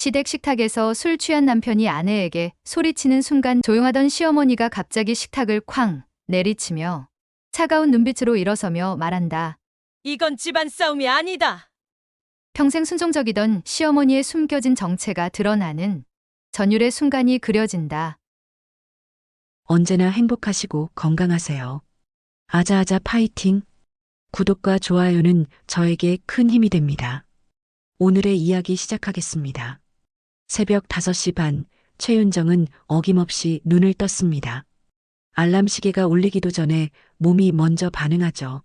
시댁 식탁에서 술 취한 남편이 아내에게 소리치는 순간 조용하던 시어머니가 갑자기 식탁을 쾅 내리치며 차가운 눈빛으로 일어서며 말한다. 이건 집안 싸움이 아니다. 평생 순종적이던 시어머니의 숨겨진 정체가 드러나는 전율의 순간이 그려진다. 언제나 행복하시고 건강하세요. 아자아자 파이팅! 구독과 좋아요는 저에게 큰 힘이 됩니다. 오늘의 이야기 시작하겠습니다. 새벽 5시 반, 최윤정은 어김없이 눈을 떴습니다. 알람 시계가 울리기도 전에 몸이 먼저 반응하죠.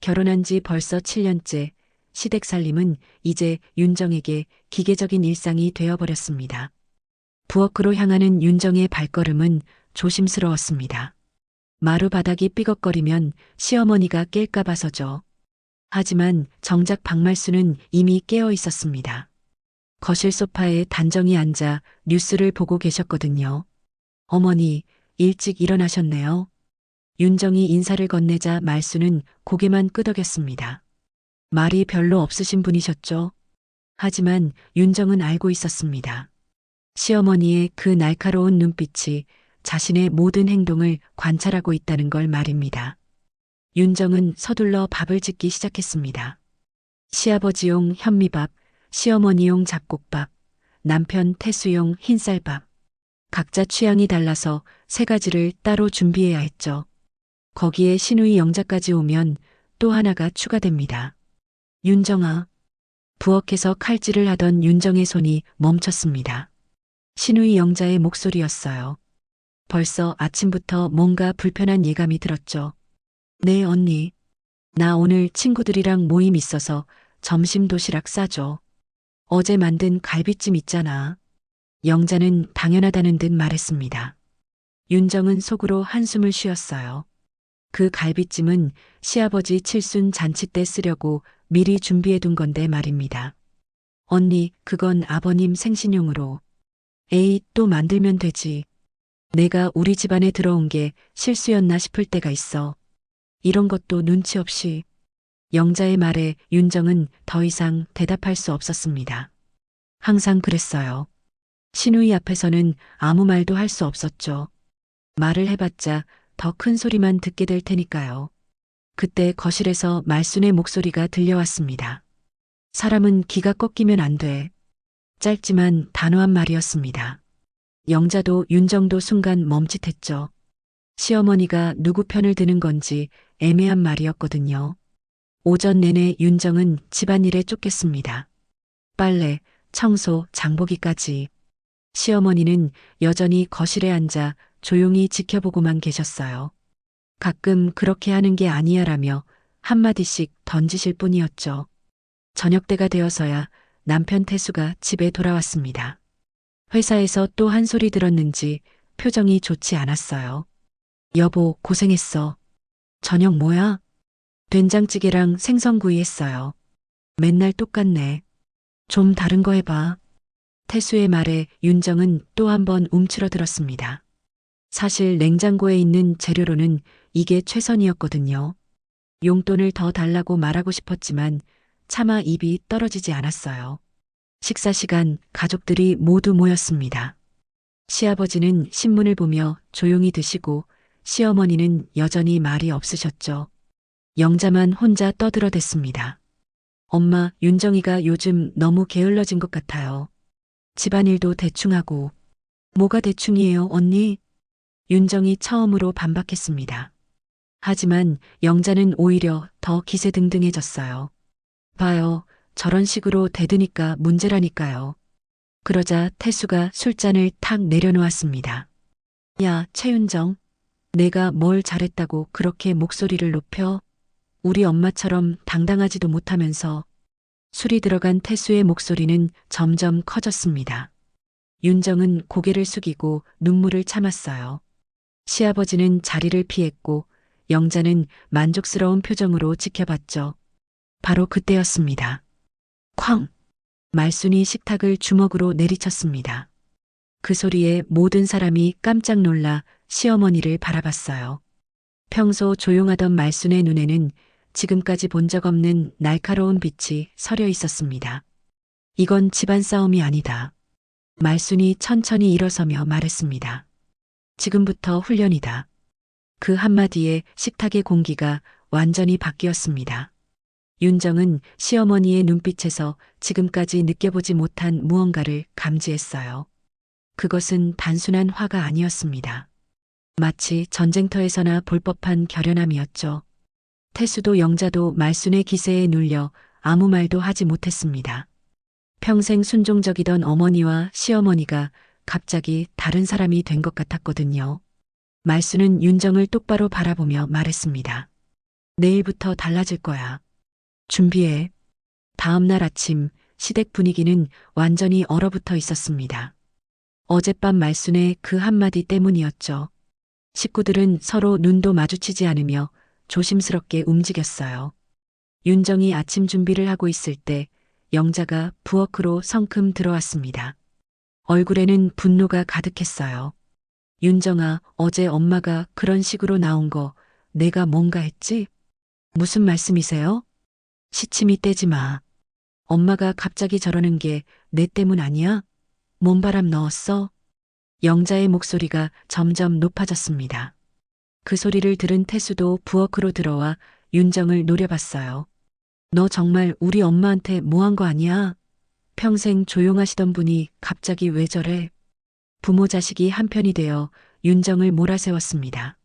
결혼한 지 벌써 7년째, 시댁 살림은 이제 윤정에게 기계적인 일상이 되어버렸습니다. 부엌으로 향하는 윤정의 발걸음은 조심스러웠습니다. 마루 바닥이 삐걱거리면 시어머니가 깰까 봐서죠. 하지만 정작 박말수는 이미 깨어 있었습니다. 거실 소파에 단정히 앉아 뉴스를 보고 계셨거든요. 어머니, 일찍 일어나셨네요. 윤정이 인사를 건네자 말수는 고개만 끄덕였습니다. 말이 별로 없으신 분이셨죠? 하지만 윤정은 알고 있었습니다. 시어머니의 그 날카로운 눈빛이 자신의 모든 행동을 관찰하고 있다는 걸 말입니다. 윤정은 서둘러 밥을 짓기 시작했습니다. 시아버지용 현미밥, 시어머니용 잡곡밥, 남편 태수용 흰쌀밥. 각자 취향이 달라서 3가지를 따로 준비해야 했죠. 거기에 시누이 영자까지 오면 또 하나가 추가됩니다. 윤정아. 부엌에서 칼질을 하던 윤정의 손이 멈췄습니다. 시누이 영자의 목소리였어요. 벌써 아침부터 뭔가 불편한 예감이 들었죠. 네, 언니. 나 오늘 친구들이랑 모임 있어서 점심 도시락 싸줘. 어제 만든 갈비찜 있잖아. 영자는 당연하다는 듯 말했습니다. 윤정은 속으로 한숨을 쉬었어요. 그 갈비찜은 시아버지 칠순 잔치 때 쓰려고 미리 준비해둔 건데 말입니다. 언니, 그건 아버님 생신용으로. 에이, 또 만들면 되지. 내가 우리 집안에 들어온 게 실수였나 싶을 때가 있어. 이런 것도 눈치 없이. 영자의 말에 윤정은 더 이상 대답할 수 없었습니다. 항상 그랬어요. 시누이 앞에서는 아무 말도 할 수 없었죠. 말을 해봤자 더 큰 소리만 듣게 될 테니까요. 그때 거실에서 말순의 목소리가 들려왔습니다. 사람은 기가 꺾이면 안 돼. 짧지만 단호한 말이었습니다. 영자도 윤정도 순간 멈칫했죠. 시어머니가 누구 편을 드는 건지 애매한 말이었거든요. 오전 내내 윤정은 집안일에 쫓겼습니다. 빨래, 청소, 장보기까지. 시어머니는 여전히 거실에 앉아 조용히 지켜보고만 계셨어요. 가끔 그렇게 하는 게 아니야라며 한마디씩 던지실 뿐이었죠. 저녁때가 되어서야 남편 태수가 집에 돌아왔습니다. 회사에서 또 한 소리 들었는지 표정이 좋지 않았어요. 여보, 고생했어. 저녁 뭐야? 된장찌개랑 생선구이 했어요. 맨날 똑같네. 좀 다른 거 해봐. 태수의 말에 윤정은 또 한 번 움츠러들었습니다. 사실 냉장고에 있는 재료로는 이게 최선이었거든요. 용돈을 더 달라고 말하고 싶었지만 차마 입이 떨어지지 않았어요. 식사 시간 가족들이 모두 모였습니다. 시아버지는 신문을 보며 조용히 드시고 시어머니는 여전히 말이 없으셨죠. 영자만 혼자 떠들어댔습니다. 엄마, 윤정이가 요즘 너무 게을러진 것 같아요. 집안일도 대충하고. 뭐가 대충이에요, 언니? 윤정이 처음으로 반박했습니다. 하지만 영자는 오히려 더 기세등등해졌어요. 봐요, 저런 식으로 대드니까 문제라니까요. 그러자 태수가 술잔을 탁 내려놓았습니다. 야, 최윤정. 내가 뭘 잘했다고 그렇게 목소리를 높여? 우리 엄마처럼 당당하지도 못하면서. 술이 들어간 태수의 목소리는 점점 커졌습니다. 윤정은 고개를 숙이고 눈물을 참았어요. 시아버지는 자리를 피했고 영자는 만족스러운 표정으로 지켜봤죠. 바로 그때였습니다. 쾅! 말순이 식탁을 주먹으로 내리쳤습니다. 그 소리에 모든 사람이 깜짝 놀라 시어머니를 바라봤어요. 평소 조용하던 말순의 눈에는 지금까지 본 적 없는 날카로운 빛이 서려 있었습니다. 이건 집안 싸움이 아니다. 말순이 천천히 일어서며 말했습니다. 지금부터 훈련이다. 그 한마디에 식탁의 공기가 완전히 바뀌었습니다. 윤정은 시어머니의 눈빛에서 지금까지 느껴보지 못한 무언가를 감지했어요. 그것은 단순한 화가 아니었습니다. 마치 전쟁터에서나 볼 법한 결연함이었죠. 태수도 영자도 말순의 기세에 눌려 아무 말도 하지 못했습니다. 평생 순종적이던 어머니와 시어머니가 갑자기 다른 사람이 된 것 같았거든요. 말순은 윤정을 똑바로 바라보며 말했습니다. 내일부터 달라질 거야. 준비해. 다음 날 아침 시댁 분위기는 완전히 얼어붙어 있었습니다. 어젯밤 말순의 그 한마디 때문이었죠. 식구들은 서로 눈도 마주치지 않으며 조심스럽게 움직였어요. 윤정이 아침 준비를 하고 있을 때 영자가 부엌으로 성큼 들어왔습니다. 얼굴에는 분노가 가득했어요. 윤정아, 어제 엄마가 그런 식으로 나온 거 내가 뭔가 했지? 무슨 말씀이세요? 시침이 떼지 마. 엄마가 갑자기 저러는 게 내 때문 아니야? 몸바람 넣었어? 영자의 목소리가 점점 높아졌습니다. 그 소리를 들은 태수도 부엌으로 들어와 윤정을 노려봤어요. 너 정말 우리 엄마한테 뭐 한 거 아니야? 평생 조용하시던 분이 갑자기 왜 저래? 부모 자식이 한편이 되어 윤정을 몰아세웠습니다.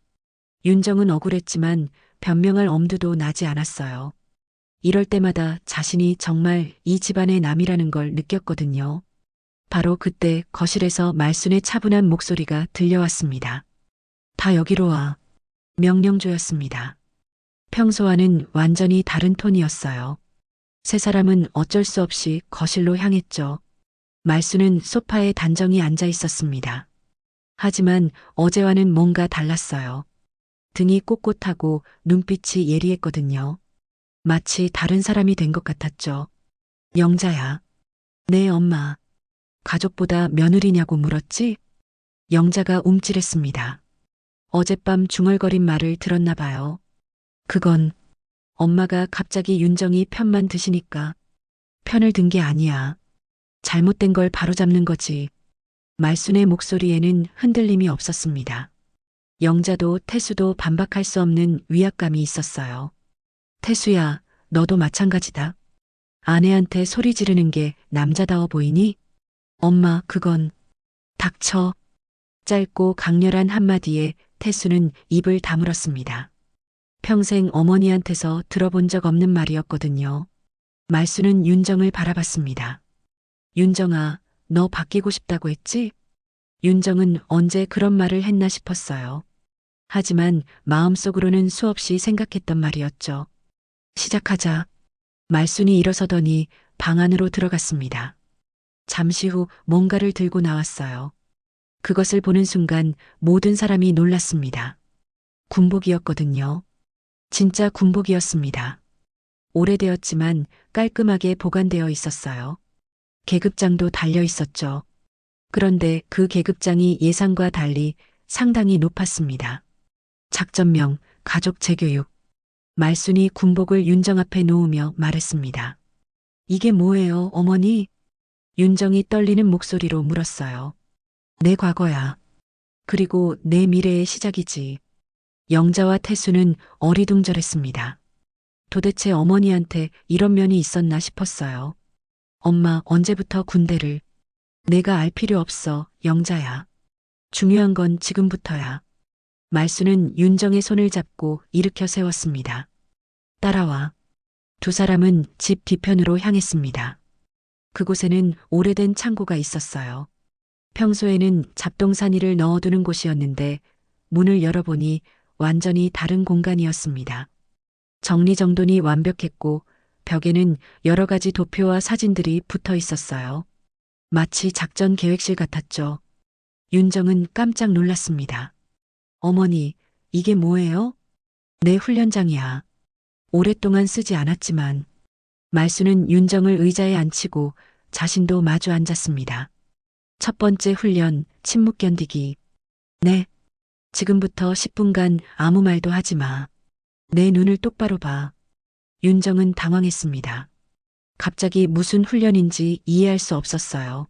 윤정은 억울했지만 변명할 엄두도 나지 않았어요. 이럴 때마다 자신이 정말 이 집안의 남이라는 걸 느꼈거든요. 바로 그때 거실에서 말순의 차분한 목소리가 들려왔습니다. 다 여기로 와. 명령조였습니다. 평소와는 완전히 다른 톤이었어요. 세 사람은 어쩔 수 없이 거실로 향했죠. 말순은 소파에 단정히 앉아 있었습니다. 하지만 어제와는 뭔가 달랐어요. 등이 꼿꼿하고 눈빛이 예리했거든요. 마치 다른 사람이 된 것 같았죠. 영자야. 네, 엄마. 가족보다 며느리냐고 물었지? 영자가 움찔했습니다. 어젯밤 중얼거린 말을 들었나 봐요. 그건 엄마가 갑자기 윤정이 편만 드시니까 편을 든 게 아니야. 잘못된 걸 바로잡는 거지. 말순의 목소리에는 흔들림이 없었습니다. 영자도 태수도 반박할 수 없는 위압감이 있었어요. 태수야, 너도 마찬가지다. 아내한테 소리 지르는 게 남자다워 보이니? 엄마, 그건... 닥쳐. 짧고 강렬한 한마디에 태수는 입을 다물었습니다. 평생 어머니한테서 들어본 적 없는 말이었거든요. 말수는 윤정을 바라봤습니다. 윤정아, 너 바뀌고 싶다고 했지? 윤정은 언제 그런 말을 했나 싶었어요. 하지만 마음속으로는 수없이 생각했던 말이었죠. 시작하자. 말순이 일어서더니 방 안으로 들어갔습니다. 잠시 후 뭔가를 들고 나왔어요. 그것을 보는 순간 모든 사람이 놀랐습니다. 군복이었거든요. 진짜 군복이었습니다. 오래되었지만 깔끔하게 보관되어 있었어요. 계급장도 달려 있었죠. 그런데 그 계급장이 예상과 달리 상당히 높았습니다. 작전명, 가족 재교육. 말순이 군복을 윤정 앞에 놓으며 말했습니다. 이게 뭐예요, 어머니? 윤정이 떨리는 목소리로 물었어요. 내 과거야. 그리고 내 미래의 시작이지. 영자와 태수는 어리둥절했습니다. 도대체 어머니한테 이런 면이 있었나 싶었어요. 엄마, 언제부터 군대를? 내가 알 필요 없어, 영자야. 중요한 건 지금부터야. 말수는 윤정의 손을 잡고 일으켜 세웠습니다. 따라와. 두 사람은 집 뒤편으로 향했습니다. 그곳에는 오래된 창고가 있었어요. 평소에는 잡동사니를 넣어두는 곳이었는데 문을 열어보니 완전히 다른 공간이었습니다. 정리정돈이 완벽했고 벽에는 여러 가지 도표와 사진들이 붙어 있었어요. 마치 작전 계획실 같았죠. 윤정은 깜짝 놀랐습니다. 어머니, 이게 뭐예요? 내 훈련장이야. 오랫동안 쓰지 않았지만. 말수는 윤정을 의자에 앉히고 자신도 마주 앉았습니다. 첫 번째 훈련, 침묵 견디기. 네. 지금부터 10분간 아무 말도 하지 마. 내 눈을 똑바로 봐. 윤정은 당황했습니다. 갑자기 무슨 훈련인지 이해할 수 없었어요.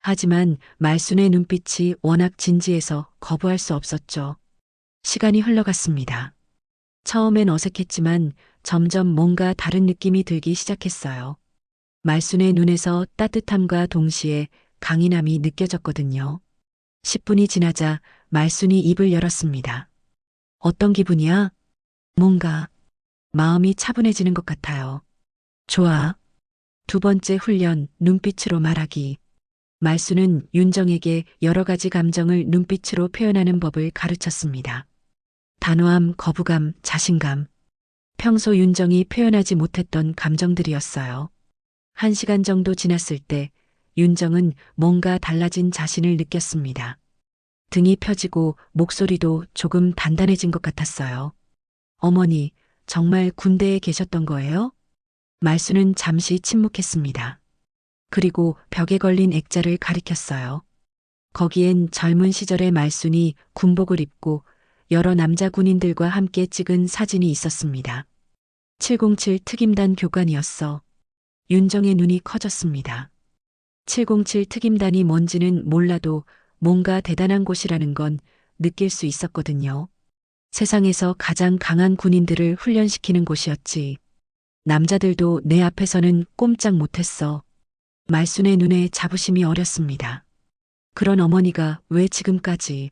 하지만 말순의 눈빛이 워낙 진지해서 거부할 수 없었죠. 시간이 흘러갔습니다. 처음엔 어색했지만 점점 뭔가 다른 느낌이 들기 시작했어요. 말순의 눈에서 따뜻함과 동시에 강인함이 느껴졌거든요. 10분이 지나자 말순이 입을 열었습니다. 어떤 기분이야? 뭔가 마음이 차분해지는 것 같아요. 좋아. 두 번째 훈련, 눈빛으로 말하기. 말순은 윤정에게 여러 가지 감정을 눈빛으로 표현하는 법을 가르쳤습니다. 단호함, 거부감, 자신감. 평소 윤정이 표현하지 못했던 감정들이었어요. 1시간 정도 지났을 때 윤정은 뭔가 달라진 자신을 느꼈습니다. 등이 펴지고 목소리도 조금 단단해진 것 같았어요. 어머니, 정말 군대에 계셨던 거예요? 말순은 잠시 침묵했습니다. 그리고 벽에 걸린 액자를 가리켰어요. 거기엔 젊은 시절의 말순이 군복을 입고 여러 남자 군인들과 함께 찍은 사진이 있었습니다. 707 특임단 교관이었어. 윤정의 눈이 커졌습니다. 707 특임단이 뭔지는 몰라도 뭔가 대단한 곳이라는 건 느낄 수 있었거든요. 세상에서 가장 강한 군인들을 훈련시키는 곳이었지. 남자들도 내 앞에서는 꼼짝 못했어. 말순의 눈에 자부심이 어렸습니다. 그런 어머니가 왜 지금까지?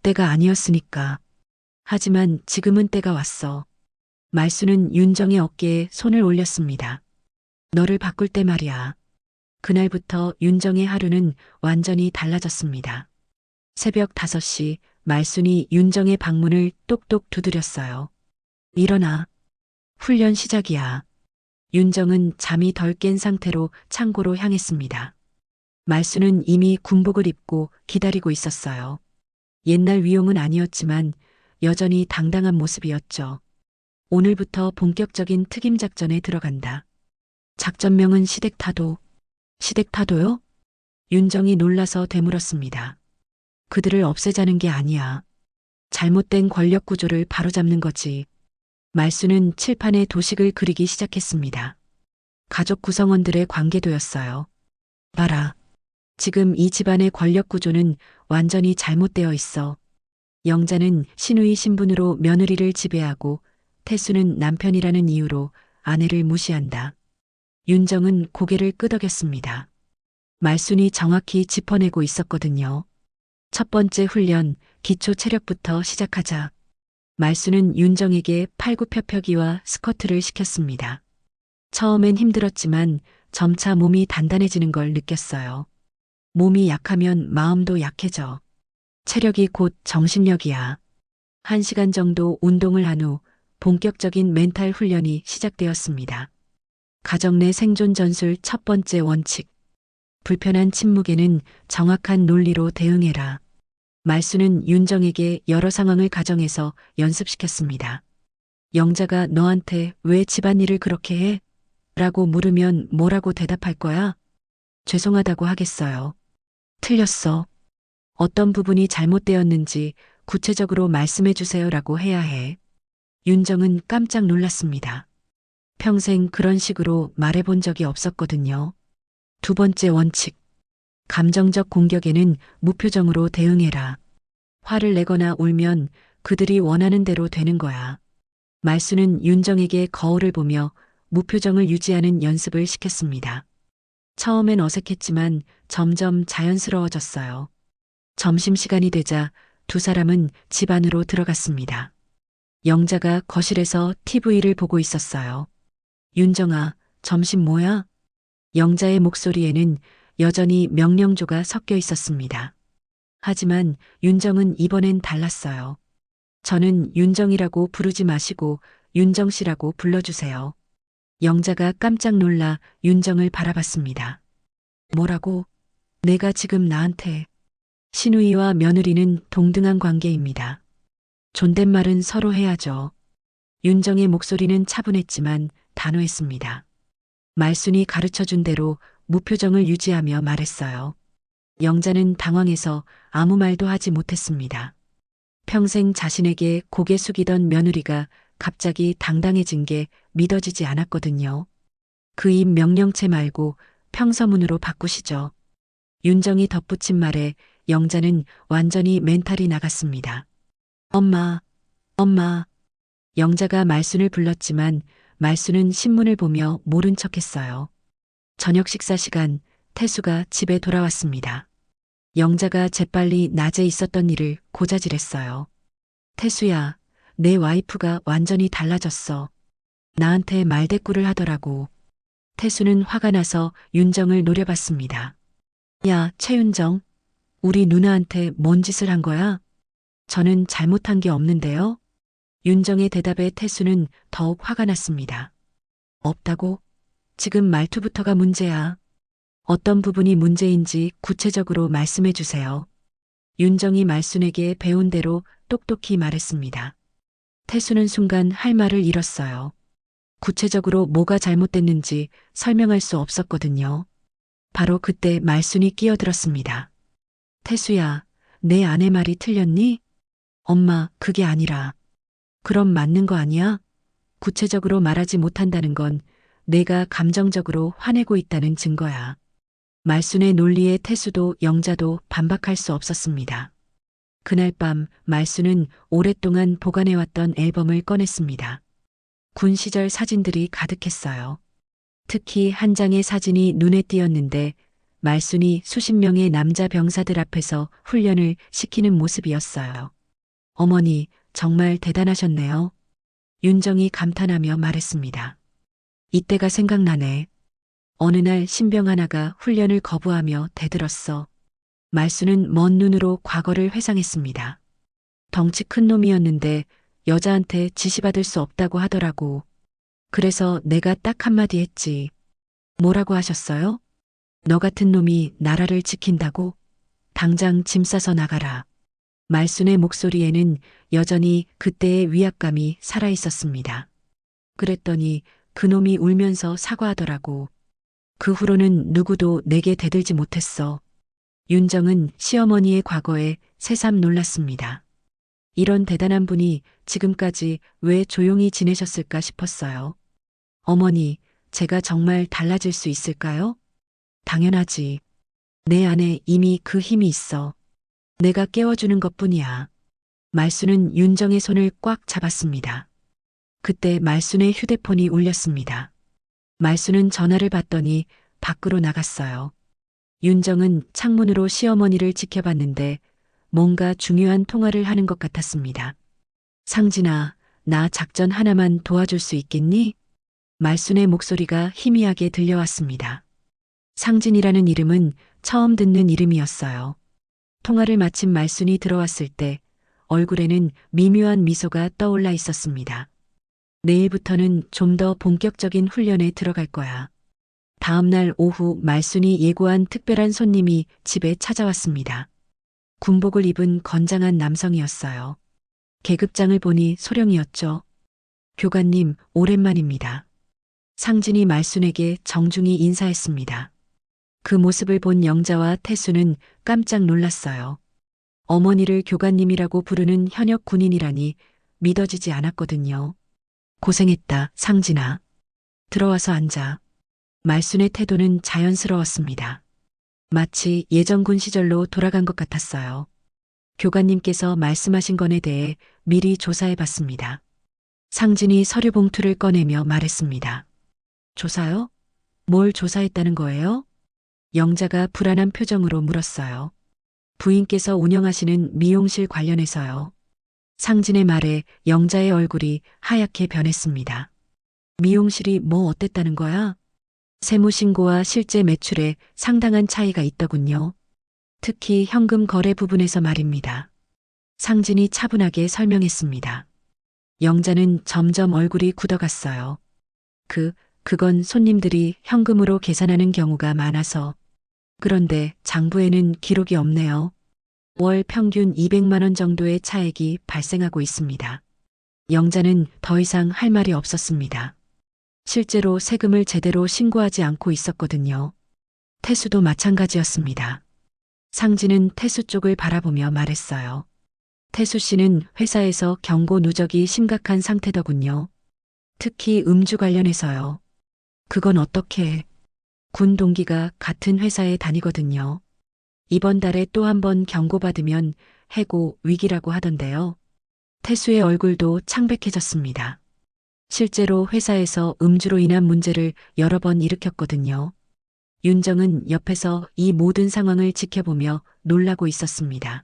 때가 아니었으니까. 하지만 지금은 때가 왔어. 말순은 윤정의 어깨에 손을 올렸습니다. 너를 바꿀 때 말이야. 그날부터 윤정의 하루는 완전히 달라졌습니다. 새벽 5시 말순이 윤정의 방문을 똑똑 두드렸어요. 일어나. 훈련 시작이야. 윤정은 잠이 덜 깬 상태로 창고로 향했습니다. 말순은 이미 군복을 입고 기다리고 있었어요. 옛날 위용은 아니었지만 여전히 당당한 모습이었죠. 오늘부터 본격적인 특임 작전에 들어간다. 작전명은 시댁타도. 시댁타도요? 윤정이 놀라서 되물었습니다. 그들을 없애자는 게 아니야. 잘못된 권력 구조를 바로잡는 거지. 말순은 칠판에 도식을 그리기 시작했습니다. 가족 구성원들의 관계도였어요. 봐라. 지금 이 집안의 권력 구조는 완전히 잘못되어 있어. 영자는 신우이 신분으로 며느리를 지배하고 태수는 남편이라는 이유로 아내를 무시한다. 윤정은 고개를 끄덕였습니다. 말순이 정확히 짚어내고 있었거든요. 첫 번째 훈련, 기초 체력부터 시작하자. 말순은 윤정에게 팔굽혀펴기와 스쿼트를 시켰습니다. 처음엔 힘들었지만 점차 몸이 단단해지는 걸 느꼈어요. 몸이 약하면 마음도 약해져. 체력이 곧 정신력이야. 1시간 정도 운동을 한 후 본격적인 멘탈 훈련이 시작되었습니다. 가정 내 생존 전술 첫 번째 원칙. 불편한 침묵에는 정확한 논리로 대응해라. 말순은 윤정에게 여러 상황을 가정해서 연습시켰습니다. 영자가 너한테 왜 집안일을 그렇게 해? 라고 물으면 뭐라고 대답할 거야? 죄송하다고 하겠어요. 틀렸어. 어떤 부분이 잘못되었는지 구체적으로 말씀해 주세요라고 해야 해. 윤정은 깜짝 놀랐습니다. 평생 그런 식으로 말해본 적이 없었거든요. 두 번째 원칙. 감정적 공격에는 무표정으로 대응해라. 화를 내거나 울면 그들이 원하는 대로 되는 거야. 말순은 윤정에게 거울을 보며 무표정을 유지하는 연습을 시켰습니다. 처음엔 어색했지만 점점 자연스러워졌어요. 점심시간이 되자 두 사람은 집 안으로 들어갔습니다. 영자가 거실에서 TV를 보고 있었어요. 윤정아, 점심 뭐야? 영자의 목소리에는 여전히 명령조가 섞여 있었습니다. 하지만 윤정은 이번엔 달랐어요. 저는 윤정이라고 부르지 마시고 윤정씨라고 불러주세요. 영자가 깜짝 놀라 윤정을 바라봤습니다. 뭐라고? 내가 지금 나한테. 시누이와 며느리는 동등한 관계입니다. 존댓말은 서로 해야죠. 윤정의 목소리는 차분했지만 단호했습니다. 말순이 가르쳐준 대로 무표정을 유지하며 말했어요. 영자는 당황해서 아무 말도 하지 못했습니다. 평생 자신에게 고개 숙이던 며느리가 갑자기 당당해진 게 믿어지지 않았거든요. 그 입 명령체 말고 평서문으로 바꾸시죠. 윤정이 덧붙인 말에 영자는 완전히 멘탈이 나갔습니다. 엄마, 엄마. 영자가 말순을 불렀지만 말순은 신문을 보며 모른 척했어요. 저녁 식사 시간 태수가 집에 돌아왔습니다. 영자가 재빨리 낮에 있었던 일을 고자질했어요. 태수야, 내 와이프가 완전히 달라졌어. 나한테 말대꾸를 하더라고. 태수는 화가 나서 윤정을 노려봤습니다. 야, 최윤정. 우리 누나한테 뭔 짓을 한 거야? 저는 잘못한 게 없는데요. 윤정의 대답에 태수는 더욱 화가 났습니다. 없다고? 지금 말투부터가 문제야. 어떤 부분이 문제인지 구체적으로 말씀해 주세요. 윤정이 말순에게 배운 대로 똑똑히 말했습니다. 태수는 순간 할 말을 잃었어요. 구체적으로 뭐가 잘못됐는지 설명할 수 없었거든요. 바로 그때 말순이 끼어들었습니다. 태수야, 내 아내 말이 틀렸니? 엄마, 그게 아니라. 그럼 맞는 거 아니야? 구체적으로 말하지 못한다는 건 내가 감정적으로 화내고 있다는 증거야. 말순의 논리에 태수도 영자도 반박할 수 없었습니다. 그날 밤 말순은 오랫동안 보관해왔던 앨범을 꺼냈습니다. 군 시절 사진들이 가득했어요. 특히 한 장의 사진이 눈에 띄었는데 말순이 수십 명의 남자 병사들 앞에서 훈련을 시키는 모습이었어요. 어머니, 정말 대단하셨네요. 윤정이 감탄하며 말했습니다. 이때가 생각나네. 어느 날 신병 하나가 훈련을 거부하며 대들었어. 말순은 먼 눈으로 과거를 회상했습니다. 덩치 큰 놈이었는데 여자한테 지시받을 수 없다고 하더라고. 그래서 내가 딱 한마디 했지. 뭐라고 하셨어요? 너 같은 놈이 나라를 지킨다고? 당장 짐 싸서 나가라. 말순의 목소리에는 여전히 그때의 위압감이 살아있었습니다. 그랬더니 그놈이 울면서 사과하더라고. 그 후로는 누구도 내게 대들지 못했어. 윤정은 시어머니의 과거에 새삼 놀랐습니다. 이런 대단한 분이 지금까지 왜 조용히 지내셨을까 싶었어요. 어머니, 제가 정말 달라질 수 있을까요? 당연하지. 내 안에 이미 그 힘이 있어. 내가 깨워주는 것뿐이야. 말순은 윤정의 손을 꽉 잡았습니다. 그때 말순의 휴대폰이 울렸습니다. 말순은 전화를 받더니 밖으로 나갔어요. 윤정은 창문으로 시어머니를 지켜봤는데 뭔가 중요한 통화를 하는 것 같았습니다. 상진아, 나 작전 하나만 도와줄 수 있겠니? 말순의 목소리가 희미하게 들려왔습니다. 상진이라는 이름은 처음 듣는 이름이었어요. 통화를 마친 말순이 들어왔을 때 얼굴에는 미묘한 미소가 떠올라 있었습니다. 내일부터는 좀 더 본격적인 훈련에 들어갈 거야. 다음 날 오후 말순이 예고한 특별한 손님이 집에 찾아왔습니다. 군복을 입은 건장한 남성이었어요. 계급장을 보니 소령이었죠. 교관님, 오랜만입니다. 상진이 말순에게 정중히 인사했습니다. 그 모습을 본 영자와 태수는 깜짝 놀랐어요. 어머니를 교관님이라고 부르는 현역 군인이라니 믿어지지 않았거든요. 고생했다, 상진아. 들어와서 앉아. 말순의 태도는 자연스러웠습니다. 마치 예전 군 시절로 돌아간 것 같았어요. 교관님께서 말씀하신 건에 대해 미리 조사해 봤습니다. 상진이 서류 봉투를 꺼내며 말했습니다. 조사요? 뭘 조사했다는 거예요? 영자가 불안한 표정으로 물었어요. 부인께서 운영하시는 미용실 관련해서요. 상진의 말에 영자의 얼굴이 하얗게 변했습니다. 미용실이 뭐 어땠다는 거야? 세무신고와 실제 매출에 상당한 차이가 있더군요. 특히 현금 거래 부분에서 말입니다. 상진이 차분하게 설명했습니다. 영자는 점점 얼굴이 굳어갔어요. 그건 손님들이 현금으로 계산하는 경우가 많아서. 그런데 장부에는 기록이 없네요. 월 평균 200만 원 정도의 차액이 발생하고 있습니다. 영자는 더 이상 할 말이 없었습니다. 실제로 세금을 제대로 신고하지 않고 있었거든요. 태수도 마찬가지였습니다. 상진은 태수 쪽을 바라보며 말했어요. 태수 씨는 회사에서 경고 누적이 심각한 상태더군요. 특히 음주 관련해서요. 그건 어떻게? 군 동기가 같은 회사에 다니거든요. 이번 달에 또 한 번 경고받으면 해고 위기라고 하던데요. 태수의 얼굴도 창백해졌습니다. 실제로 회사에서 음주로 인한 문제를 여러 번 일으켰거든요. 윤정은 옆에서 이 모든 상황을 지켜보며 놀라고 있었습니다.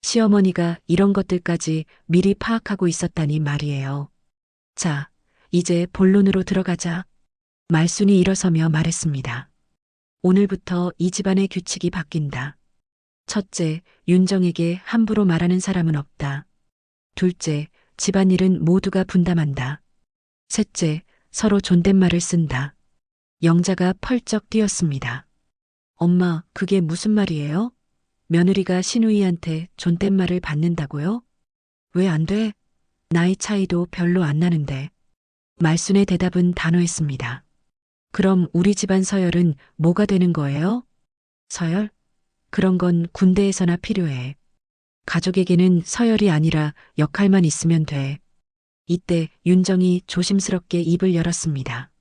시어머니가 이런 것들까지 미리 파악하고 있었다니 말이에요. 자, 이제 본론으로 들어가자. 말순이 일어서며 말했습니다. 오늘부터 이 집안의 규칙이 바뀐다. 첫째, 윤정에게 함부로 말하는 사람은 없다. 둘째, 집안일은 모두가 분담한다. 셋째, 서로 존댓말을 쓴다. 영자가 펄쩍 뛰었습니다. 엄마, 그게 무슨 말이에요? 며느리가 시누이한테 존댓말을 받는다고요? 왜 안 돼? 나이 차이도 별로 안 나는데. 말순의 대답은 단호했습니다. 그럼 우리 집안 서열은 뭐가 되는 거예요? 서열? 그런 건 군대에서나 필요해. 가족에게는 서열이 아니라 역할만 있으면 돼. 이때 윤정이 조심스럽게 입을 열었습니다.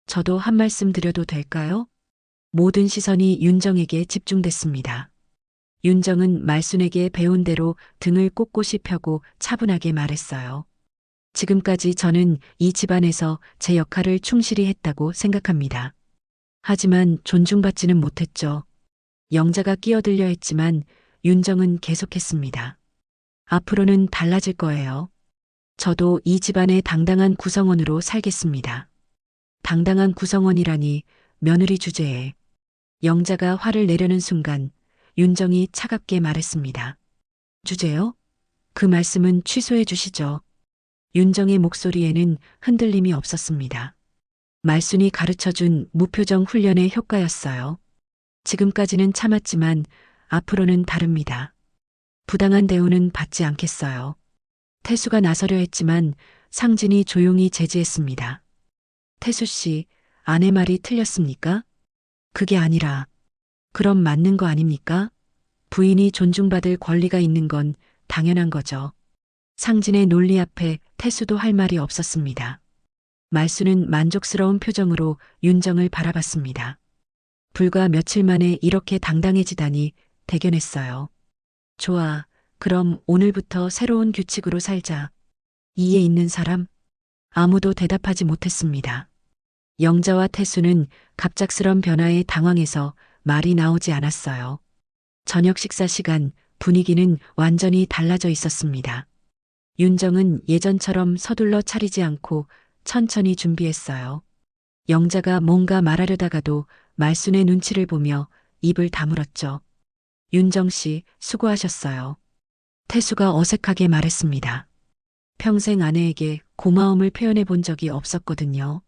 저도 한 말씀 드려도 될까요? 모든 시선이 윤정에게 집중됐습니다. 윤정은 말순에게 배운 대로 등을 꼿꼿이 펴고 차분하게 말했어요. 지금까지 저는 이 집안에서 제 역할을 충실히 했다고 생각합니다. 하지만 존중받지는 못했죠. 영자가 끼어들려 했지만 윤정은 계속했습니다. 앞으로는 달라질 거예요. 저도 이 집안의 당당한 구성원으로 살겠습니다. 당당한 구성원이라니 며느리 주제에. 영자가 화를 내려는 순간 윤정이 차갑게 말했습니다. 주제요? 그 말씀은 취소해 주시죠. 윤정의 목소리에는 흔들림이 없었습니다. 말순이 가르쳐준 무표정 훈련의 효과였어요. 지금까지는 참았지만 앞으로는 다릅니다. 부당한 대우는 받지 않겠어요. 태수가 나서려 했지만 상진이 조용히 제지했습니다. 태수 씨, 아내 말이 틀렸습니까? 그게 아니라, 그럼 맞는 거 아닙니까? 부인이 존중받을 권리가 있는 건 당연한 거죠. 상진의 논리 앞에 태수도 할 말이 없었습니다. 말수는 만족스러운 표정으로 윤정을 바라봤습니다. 불과 며칠 만에 이렇게 당당해지다니 대견했어요. 좋아, 그럼 오늘부터 새로운 규칙으로 살자. 이에 있는 사람? 아무도 대답하지 못했습니다. 영자와 태수는 갑작스런 변화에 당황해서 말이 나오지 않았어요. 저녁 식사 시간 분위기는 완전히 달라져 있었습니다. 윤정은 예전처럼 서둘러 차리지 않고 천천히 준비했어요. 영자가 뭔가 말하려다가도 말순의 눈치를 보며 입을 다물었죠. 윤정 씨, 수고하셨어요. 태수가 어색하게 말했습니다. 평생 아내에게 고마움을 표현해 본 적이 없었거든요.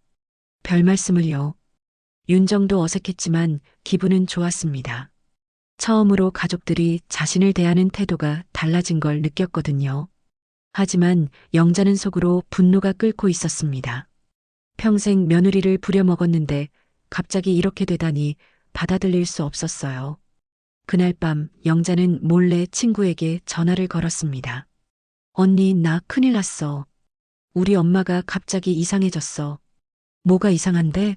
별 말씀을요. 윤정도 어색했지만 기분은 좋았습니다. 처음으로 가족들이 자신을 대하는 태도가 달라진 걸 느꼈거든요. 하지만 영자는 속으로 분노가 끓고 있었습니다. 평생 며느리를 부려먹었는데 갑자기 이렇게 되다니 받아들일 수 없었어요. 그날 밤 영자는 몰래 친구에게 전화를 걸었습니다. 언니, 나 큰일 났어. 우리 엄마가 갑자기 이상해졌어. 뭐가 이상한데?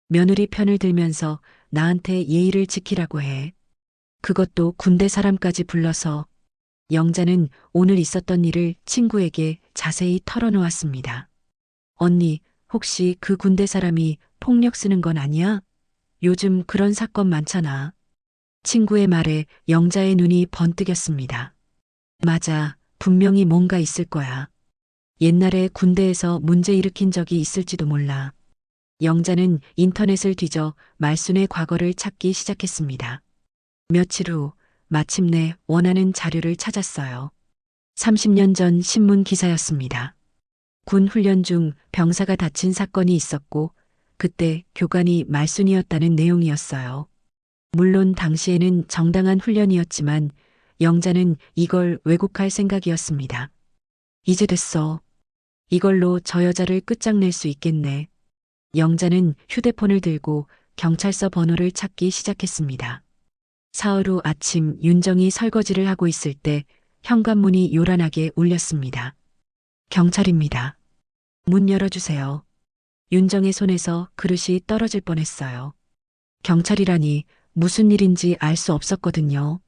며느리 편을 들면서 나한테 예의를 지키라고 해. 그것도 군대 사람까지 불러서. 영자는 오늘 있었던 일을 친구에게 자세히 털어놓았습니다. 언니, 혹시 그 군대 사람이 폭력 쓰는 건 아니야? 요즘 그런 사건 많잖아. 친구의 말에 영자의 눈이 번뜩였습니다. 맞아, 분명히 뭔가 있을 거야. 옛날에 군대에서 문제 일으킨 적이 있을지도 몰라. 영자는 인터넷을 뒤져 말순의 과거를 찾기 시작했습니다. 며칠 후 마침내 원하는 자료를 찾았어요. 30년 전 신문 기사였습니다. 군 훈련 중 병사가 다친 사건이 있었고 그때 교관이 말순이었다는 내용이었어요. 물론 당시에는 정당한 훈련이었지만 영자는 이걸 왜곡할 생각이었습니다. 이제 됐어. 이걸로 저 여자를 끝장낼 수 있겠네. 영자는 휴대폰을 들고 경찰서 번호를 찾기 시작했습니다. 사흘 후 아침 윤정이 설거지를 하고 있을 때 현관문이 요란하게 울렸습니다. 경찰입니다. 문 열어주세요. 윤정의 손에서 그릇이 떨어질 뻔했어요. 경찰이라니 무슨 일인지 알 수 없었거든요.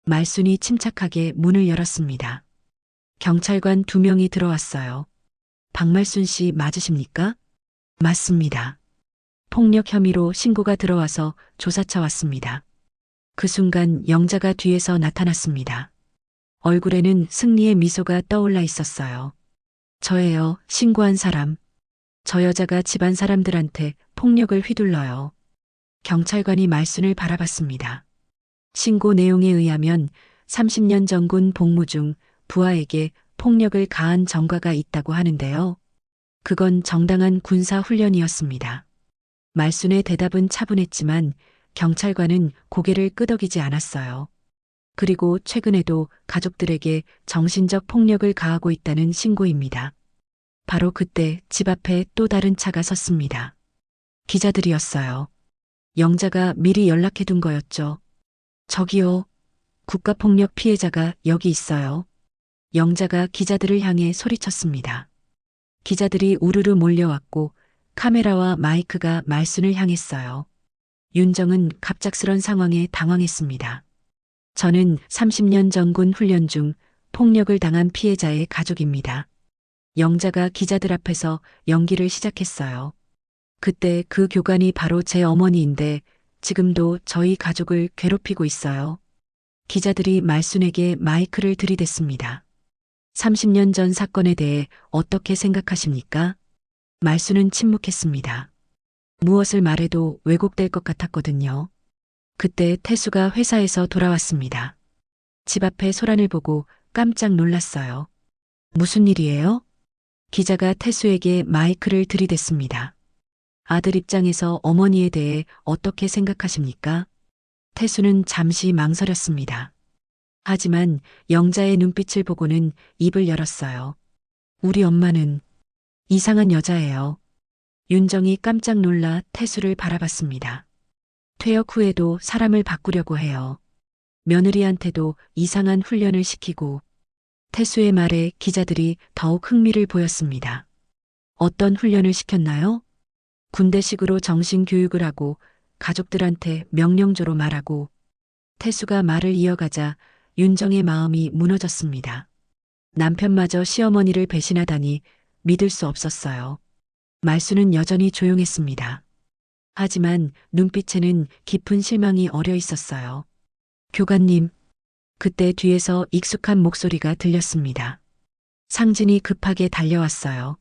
말순이 침착하게 문을 열었습니다. 경찰관 2명이 들어왔어요. 박말순 씨 맞으십니까? 맞습니다. 폭력 혐의로 신고가 들어와서 조사차 왔습니다. 그 순간 영자가 뒤에서 나타났습니다. 얼굴에는 승리의 미소가 떠올라 있었어요. 저예요, 신고한 사람. 저 여자가 집안 사람들한테 폭력을 휘둘러요. 경찰관이 말순을 바라봤습니다. 신고 내용에 의하면 30년 전군 복무 중 부하에게 폭력을 가한 전과가 있다고 하는데요. 그건 정당한 군사 훈련이었습니다. 말순의 대답은 차분했지만 경찰관은 고개를 끄덕이지 않았어요. 그리고 최근에도 가족들에게 정신적 폭력을 가하고 있다는 신고입니다. 바로 그때 집 앞에 또 다른 차가 섰습니다. 기자들이었어요. 영자가 미리 연락해둔 거였죠. 저기요. 국가폭력 피해자가 여기 있어요. 영자가 기자들을 향해 소리쳤습니다. 기자들이 우르르 몰려왔고 카메라와 마이크가 말순을 향했어요. 윤정은 갑작스런 상황에 당황했습니다. 저는 30년 전군 훈련 중 폭력을 당한 피해자의 가족입니다. 영자가 기자들 앞에서 연기를 시작했어요. 그때 그 교관이 바로 제 어머니인데 지금도 저희 가족을 괴롭히고 있어요. 기자들이 말순에게 마이크를 들이댔습니다. 30년 전 사건에 대해 어떻게 생각하십니까? 말순은 침묵했습니다. 무엇을 말해도 왜곡될 것 같았거든요. 그때 태수가 회사에서 돌아왔습니다. 집 앞에 소란을 보고 깜짝 놀랐어요. 무슨 일이에요? 기자가 태수에게 마이크를 들이댔습니다. 아들 입장에서 어머니에 대해 어떻게 생각하십니까? 태수는 잠시 망설였습니다. 하지만 영자의 눈빛을 보고는 입을 열었어요. 우리 엄마는 이상한 여자예요. 윤정이 깜짝 놀라 태수를 바라봤습니다. 퇴역 후에도 사람을 바꾸려고 해요. 며느리한테도 이상한 훈련을 시키고. 태수의 말에 기자들이 더욱 흥미를 보였습니다. 어떤 훈련을 시켰나요? 군대식으로 정신교육을 하고 가족들한테 명령조로 말하고. 태수가 말을 이어가자 윤정의 마음이 무너졌습니다. 남편마저 시어머니를 배신하다니 믿을 수 없었어요. 말수는 여전히 조용했습니다. 하지만 눈빛에는 깊은 실망이 어려 있었어요. 교관님, 그때 뒤에서 익숙한 목소리가 들렸습니다. 상진이 급하게 달려왔어요.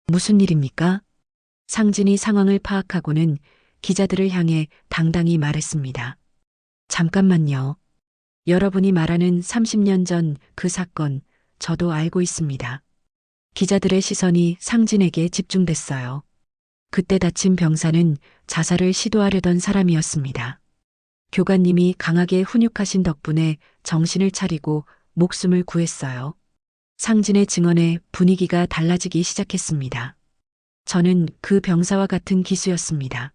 무슨 일입니까? 상진이 상황을 파악하고는 기자들을 향해 당당히 말했습니다. 잠깐만요. 여러분이 말하는 30년 전 그 사건, 저도 알고 있습니다. 기자들의 시선이 상진에게 집중됐어요. 그때 다친 병사는 자살을 시도하려던 사람이었습니다. 교관님이 강하게 훈육하신 덕분에 정신을 차리고 목숨을 구했어요. 상진의 증언에 분위기가 달라지기 시작했습니다. 저는 그 병사와 같은 기수였습니다.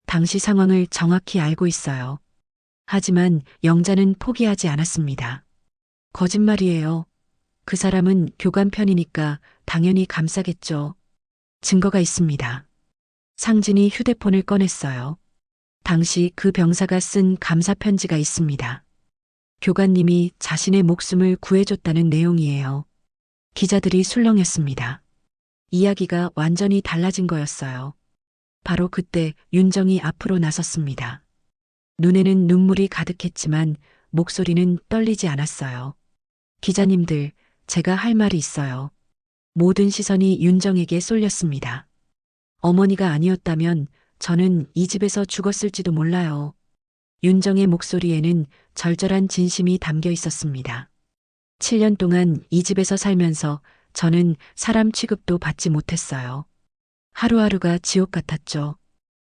당시 상황을 정확히 알고 있어요. 하지만 영자는 포기하지 않았습니다. 거짓말이에요. 그 사람은 교관 편이니까 당연히 감싸겠죠. 증거가 있습니다. 상진이 휴대폰을 꺼냈어요. 당시 그 병사가 쓴 감사 편지가 있습니다. 교관님이 자신의 목숨을 구해줬다는 내용이에요. 기자들이 술렁였습니다. 이야기가 완전히 달라진 거였어요. 바로 그때 윤정이 앞으로 나섰습니다. 눈에는 눈물이 가득했지만 목소리는 떨리지 않았어요. 기자님들, 제가 할 말이 있어요. 모든 시선이 윤정에게 쏠렸습니다. 어머니가 아니었다면 저는 이 집에서 죽었을지도 몰라요. 윤정의 목소리에는 절절한 진심이 담겨 있었습니다. 7년 동안 이 집에서 살면서 저는 사람 취급도 받지 못했어요. 하루하루가 지옥 같았죠.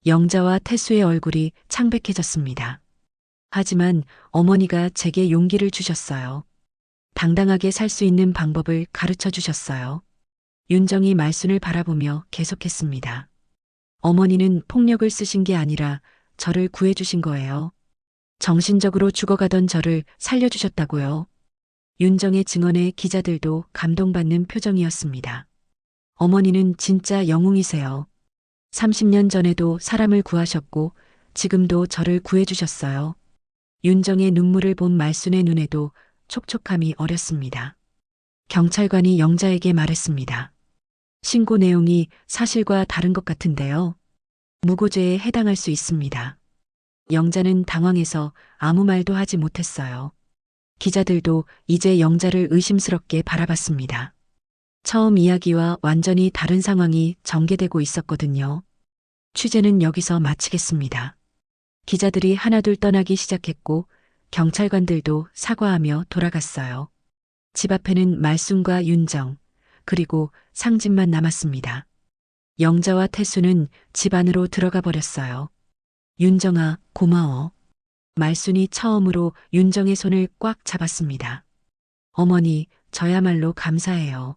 영자와 태수의 얼굴이 창백해졌습니다. 하지만 어머니가 제게 용기를 주셨어요. 당당하게 살 수 있는 방법을 가르쳐 주셨어요. 윤정이 말순을 바라보며 계속했습니다. 어머니는 폭력을 쓰신 게 아니라 저를 구해주신 거예요. 정신적으로 죽어가던 저를 살려주셨다고요. 윤정의 증언에 기자들도 감동받는 표정이었습니다. 어머니는 진짜 영웅이세요. 30년 전에도 사람을 구하셨고 지금도 저를 구해주셨어요. 윤정의 눈물을 본 말순의 눈에도 촉촉함이 어렸습니다. 경찰관이 영자에게 말했습니다. 신고 내용이 사실과 다른 것 같은데요. 무고죄에 해당할 수 있습니다. 영자는 당황해서 아무 말도 하지 못했어요. 기자들도 이제 영자를 의심스럽게 바라봤습니다. 처음 이야기와 완전히 다른 상황이 전개되고 있었거든요. 취재는 여기서 마치겠습니다. 기자들이 하나둘 떠나기 시작했고 경찰관들도 사과하며 돌아갔어요. 집 앞에는 말순과 윤정, 그리고 상진만 남았습니다. 영자와 태수는 집 안으로 들어가 버렸어요. 윤정아, 고마워. 말순이 처음으로 윤정의 손을 꽉 잡았습니다. 어머니, 저야말로 감사해요.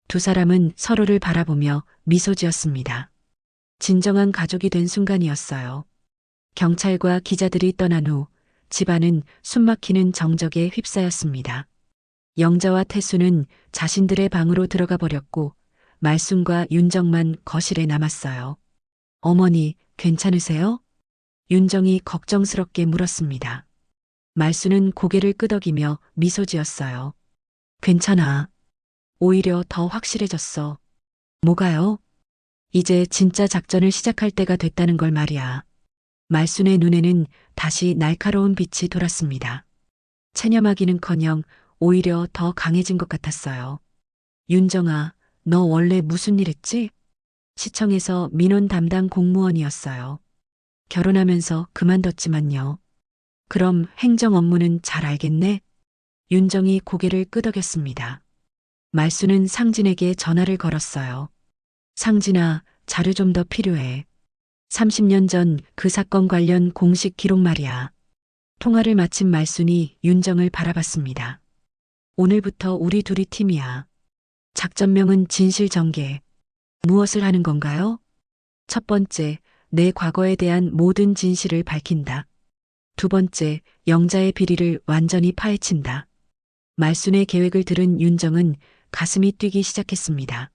두 사람은 서로를 바라보며 미소 지었습니다. 진정한 가족이 된 순간이었어요. 경찰과 기자들이 떠난 후 집안은 숨막히는 정적에 휩싸였습니다. 영자와 태수는 자신들의 방으로 들어가 버렸고 말순과 윤정만 거실에 남았어요. 어머니, 괜찮으세요? 윤정이 걱정스럽게 물었습니다. 말순은 고개를 끄덕이며 미소 지었어요. 괜찮아. 오히려 더 확실해졌어. 뭐가요? 이제 진짜 작전을 시작할 때가 됐다는 걸 말이야. 말순의 눈에는 다시 날카로운 빛이 돌았습니다. 체념하기는커녕 오히려 더 강해진 것 같았어요. 윤정아, 너 원래 무슨 일 했지? 시청에서 민원 담당 공무원이었어요. 결혼하면서 그만뒀지만요. 그럼 행정 업무는 잘 알겠네? 윤정이 고개를 끄덕였습니다. 말순은 상진에게 전화를 걸었어요. 상진아, 자료 좀 더 필요해. 30년 전 그 사건 관련 공식 기록 말이야. 통화를 마친 말순이 윤정을 바라봤습니다. 오늘부터 우리 둘이 팀이야. 작전명은 진실전개. 무엇을 하는 건가요? 첫 번째, 내 과거에 대한 모든 진실을 밝힌다. 두 번째, 영자의 비리를 완전히 파헤친다. 말순의 계획을 들은 윤정은 가슴이 뛰기 시작했습니다.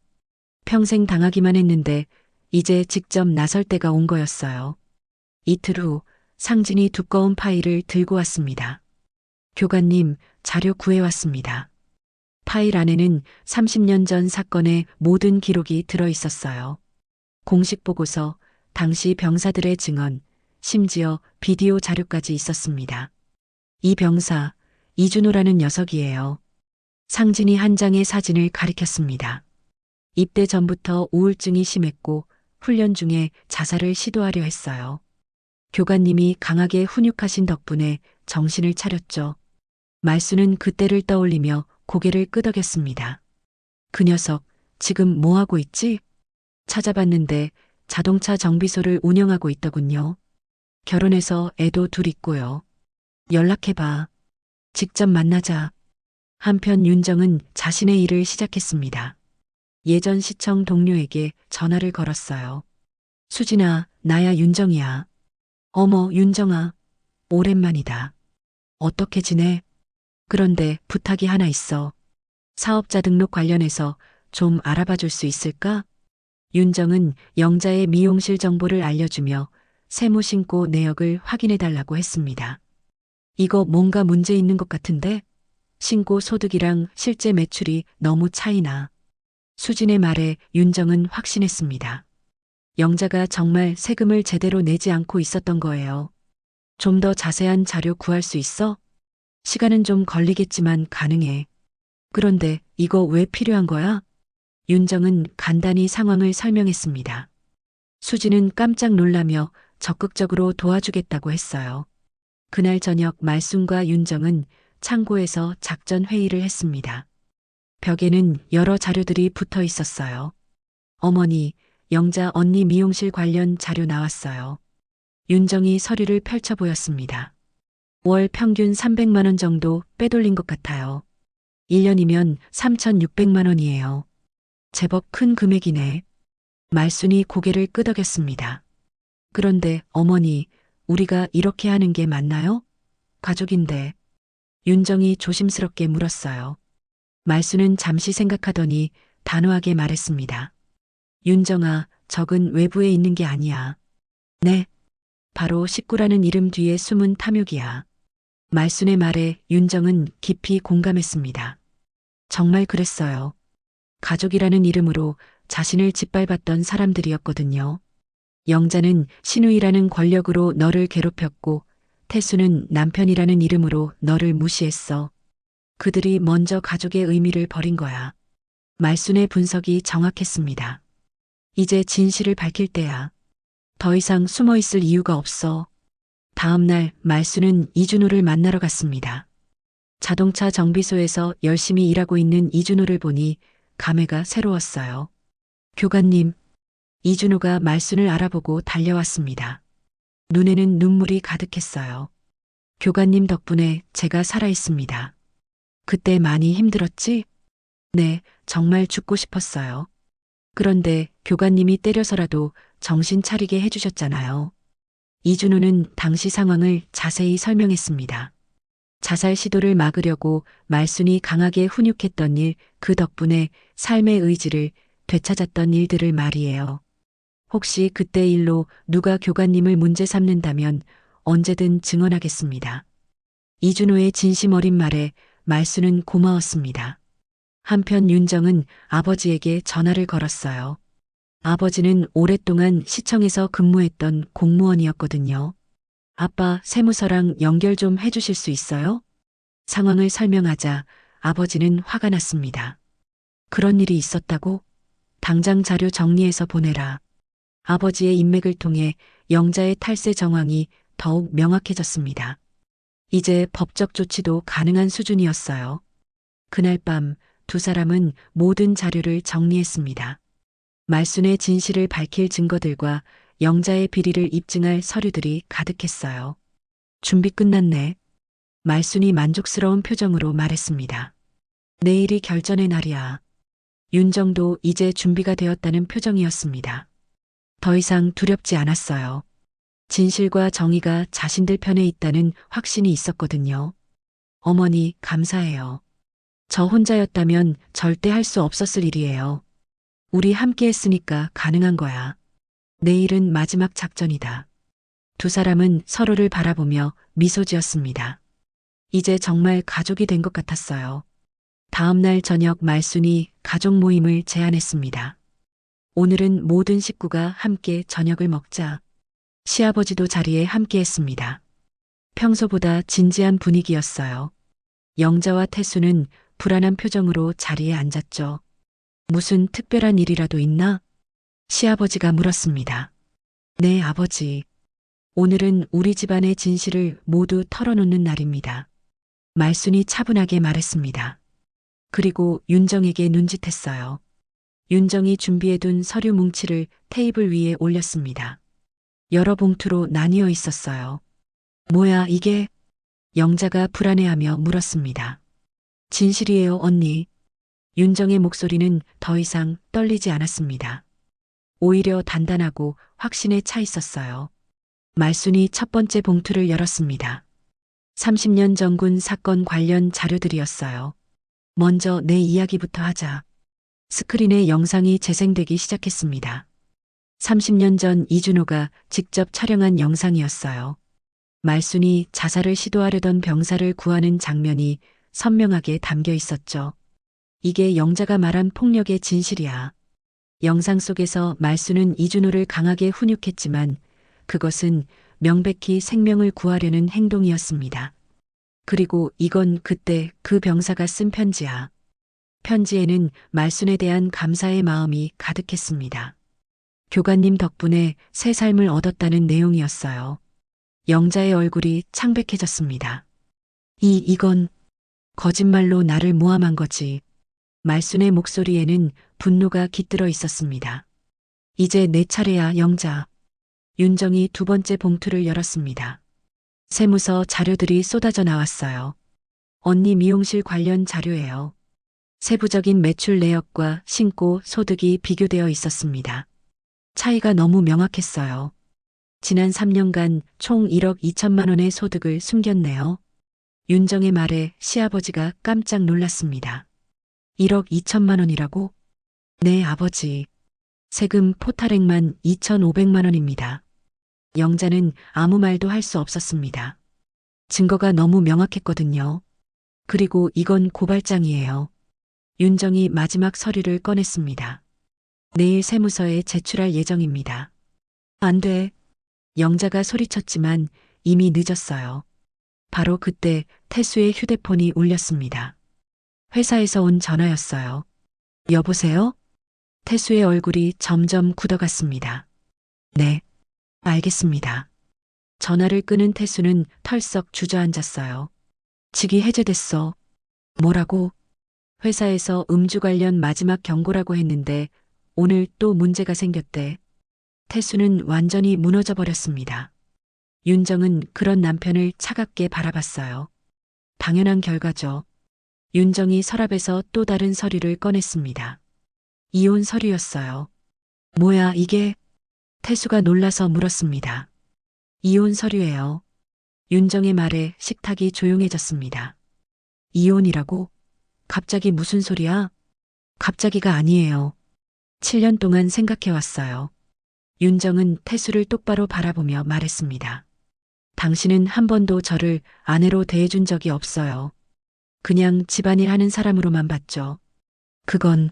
평생 당하기만 했는데 이제 직접 나설 때가 온 거였어요. 이틀 후 상진이 두꺼운 파일을 들고 왔습니다. 교관님, 자료 구해왔습니다. 파일 안에는 30년 전 사건의 모든 기록이 들어 있었어요. 공식 보고서, 당시 병사들의 증언, 심지어 비디오 자료까지 있었습니다. 이 병사, 이준호라는 녀석이에요. 상진이 한 장의 사진을 가리켰습니다. 입대 전부터 우울증이 심했고 훈련 중에 자살을 시도하려 했어요. 교관님이 강하게 훈육하신 덕분에 정신을 차렸죠. 말순은 그때를 떠올리며 고개를 끄덕였습니다. 그 녀석, 지금 뭐하고 있지? 찾아봤는데 자동차 정비소를 운영하고 있더군요. 결혼해서 애도 둘 있고요. 연락해봐. 직접 만나자. 한편 윤정은 자신의 일을 시작했습니다. 예전 시청 동료에게 전화를 걸었어요. 수진아, 나야 윤정이야. 어머, 윤정아. 오랜만이다. 어떻게 지내? 그런데 부탁이 하나 있어. 사업자 등록 관련해서 좀 알아봐 줄 수 있을까? 윤정은 영자의 미용실 정보를 알려주며 세무신고 내역을 확인해 달라고 했습니다. 이거 뭔가 문제 있는 것 같은데? 신고 소득이랑 실제 매출이 너무 차이나. 수진의 말에 윤정은 확신했습니다. 영자가 정말 세금을 제대로 내지 않고 있었던 거예요. 좀 더 자세한 자료 구할 수 있어? 시간은 좀 걸리겠지만 가능해. 그런데 이거 왜 필요한 거야? 윤정은 간단히 상황을 설명했습니다. 수진은 깜짝 놀라며 적극적으로 도와주겠다고 했어요. 그날 저녁 말순과 윤정은 창고에서 작전 회의를 했습니다. 벽에는 여러 자료들이 붙어 있었어요. 어머니, 영자 언니 미용실 관련 자료 나왔어요. 윤정이 서류를 펼쳐 보였습니다. 월 평균 300만 원 정도 빼돌린 것 같아요. 1년이면 3,600만 원이에요. 제법 큰 금액이네. 말순이 고개를 끄덕였습니다. 그런데 어머니, 우리가 이렇게 하는 게 맞나요? 가족인데. 윤정이 조심스럽게 물었어요. 말순은 잠시 생각하더니 단호하게 말했습니다. 윤정아, 적은 외부에 있는 게 아니야. 네. 바로 식구라는 이름 뒤에 숨은 탐욕이야. 말순의 말에 윤정은 깊이 공감했습니다. 정말 그랬어요. 가족이라는 이름으로 자신을 짓밟았던 사람들이었거든요. 영자는 신우이라는 권력으로 너를 괴롭혔고 태수는 남편이라는 이름으로 너를 무시했어. 그들이 먼저 가족의 의미를 버린 거야. 말순의 분석이 정확했습니다. 이제 진실을 밝힐 때야. 더 이상 숨어 있을 이유가 없어. 다음 날 말순은 이준호를 만나러 갔습니다. 자동차 정비소에서 열심히 일하고 있는 이준호를 보니 감회가 새로웠어요. 교관님, 이준호가 말순을 알아보고 달려왔습니다. 눈에는 눈물이 가득했어요. 교관님 덕분에 제가 살아있습니다. 그때 많이 힘들었지? 네, 정말 죽고 싶었어요. 그런데 교관님이 때려서라도 정신 차리게 해주셨잖아요. 이준호는 당시 상황을 자세히 설명했습니다. 자살 시도를 막으려고 말순이 강하게 훈육했던 일, 그 덕분에 삶의 의지를 되찾았던 일들을 말이에요. 혹시 그때 일로 누가 교관님을 문제 삼는다면 언제든 증언하겠습니다. 이준호의 진심 어린 말에 말순은 고마웠습니다. 한편 윤정은 아버지에게 전화를 걸었어요. 아버지는 오랫동안 시청에서 근무했던 공무원이었거든요. 아빠, 세무서랑 연결 좀 해주실 수 있어요? 상황을 설명하자 아버지는 화가 났습니다. 그런 일이 있었다고? 당장 자료 정리해서 보내라. 아버지의 인맥을 통해 영자의 탈세 정황이 더욱 명확해졌습니다. 이제 법적 조치도 가능한 수준이었어요. 그날 밤 두 사람은 모든 자료를 정리했습니다. 말순의 진실을 밝힐 증거들과 영자의 비리를 입증할 서류들이 가득했어요. 준비 끝났네. 말순이 만족스러운 표정으로 말했습니다. 내일이 결전의 날이야. 윤정도 이제 준비가 되었다는 표정이었습니다. 더 이상 두렵지 않았어요. 진실과 정의가 자신들 편에 있다는 확신이 있었거든요. 어머니, 감사해요. 저 혼자였다면 절대 할 수 없었을 일이에요. 우리 함께 했으니까 가능한 거야. 내일은 마지막 작전이다. 두 사람은 서로를 바라보며 미소 지었습니다. 이제 정말 가족이 된 것 같았어요. 다음 날 저녁 말순이 가족 모임을 제안했습니다. 오늘은 모든 식구가 함께 저녁을 먹자. 시아버지도 자리에 함께 했습니다. 평소보다 진지한 분위기였어요. 영자와 태수는 불안한 표정으로 자리에 앉았죠. 무슨 특별한 일이라도 있나? 시아버지가 물었습니다. 네, 아버지. 오늘은 우리 집안의 진실을 모두 털어놓는 날입니다. 말순이 차분하게 말했습니다. 그리고 윤정에게 눈짓했어요. 윤정이 준비해둔 서류 뭉치를 테이블 위에 올렸습니다. 여러 봉투로 나뉘어 있었어요. 뭐야, 이게? 영자가 불안해하며 물었습니다. 진실이에요, 언니. 윤정의 목소리는 더 이상 떨리지 않았습니다. 오히려 단단하고 확신에 차 있었어요. 말순이 첫 번째 봉투를 열었습니다. 30년 전군 사건 관련 자료들이었어요. 먼저 내 이야기부터 하자. 스크린에 영상이 재생되기 시작했습니다. 30년 전 이준호가 직접 촬영한 영상이었어요. 말순이 자살을 시도하려던 병사를 구하는 장면이 선명하게 담겨 있었죠. 이게 영자가 말한 폭력의 진실이야. 영상 속에서 말순은 이준호를 강하게 훈육했지만 그것은 명백히 생명을 구하려는 행동이었습니다. 그리고 이건 그때 그 병사가 쓴 편지야. 편지에는 말순에 대한 감사의 마음이 가득했습니다. 교관님 덕분에 새 삶을 얻었다는 내용이었어요. 영자의 얼굴이 창백해졌습니다. 이건 거짓말로 나를 모함한 거지. 말순의 목소리에는 분노가 깃들어 있었습니다. 이제 내 차례야, 영자. 윤정이 두 번째 봉투를 열었습니다. 세무서 자료들이 쏟아져 나왔어요. 언니 미용실 관련 자료예요. 세부적인 매출 내역과 신고, 소득이 비교되어 있었습니다. 차이가 너무 명확했어요. 지난 3년간 총 1억 2천만 원의 소득을 숨겼네요. 윤정의 말에 시아버지가 깜짝 놀랐습니다. 1억 2천만 원이라고? 네, 아버지. 세금 포탈액만 2,500만 원입니다. 영자는 아무 말도 할 수 없었습니다. 증거가 너무 명확했거든요. 그리고 이건 고발장이에요. 윤정이 마지막 서류를 꺼냈습니다. 내일 세무서에 제출할 예정입니다. 안 돼. 영자가 소리쳤지만 이미 늦었어요. 바로 그때 태수의 휴대폰이 울렸습니다. 회사에서 온 전화였어요. 여보세요? 태수의 얼굴이 점점 굳어갔습니다. 네, 알겠습니다. 전화를 끊은 태수는 털썩 주저앉았어요. 직위 해제됐어. 뭐라고? 회사에서 음주 관련 마지막 경고라고 했는데 오늘 또 문제가 생겼대. 태수는 완전히 무너져 버렸습니다. 윤정은 그런 남편을 차갑게 바라봤어요. 당연한 결과죠. 윤정이 서랍에서 또 다른 서류를 꺼냈습니다. 이혼 서류였어요. 뭐야 이게? 태수가 놀라서 물었습니다. 이혼 서류예요. 윤정의 말에 식탁이 조용해졌습니다. 이혼이라고? 갑자기 무슨 소리야? 갑자기가 아니에요. 7년 동안 생각해왔어요. 윤정은 태수를 똑바로 바라보며 말했습니다. 당신은 한 번도 저를 아내로 대해준 적이 없어요. 그냥 집안일 하는 사람으로만 봤죠. 그건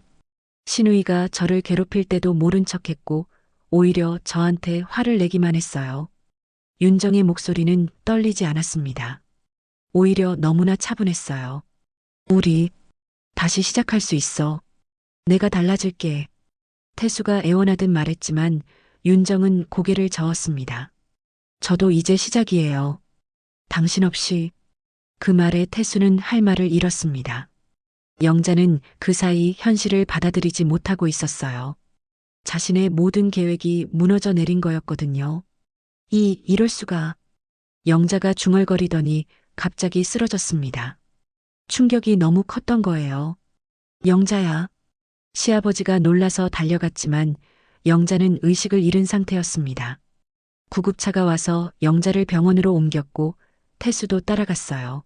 신우이가 저를 괴롭힐 때도 모른 척했고 오히려 저한테 화를 내기만 했어요. 윤정의 목소리는 떨리지 않았습니다. 오히려 너무나 차분했어요. 우리 다시 시작할 수 있어. 내가 달라질게. 태수가 애원하듯 말했지만 윤정은 고개를 저었습니다. 저도 이제 시작이에요. 당신 없이. 그 말에 태수는 할 말을 잃었습니다. 영자는 그 사이 현실을 받아들이지 못하고 있었어요. 자신의 모든 계획이 무너져 내린 거였거든요. 이럴 수가. 영자가 중얼거리더니 갑자기 쓰러졌습니다. 충격이 너무 컸던 거예요. 영자야. 시아버지가 놀라서 달려갔지만 영자는 의식을 잃은 상태였습니다. 구급차가 와서 영자를 병원으로 옮겼고 태수도 따라갔어요.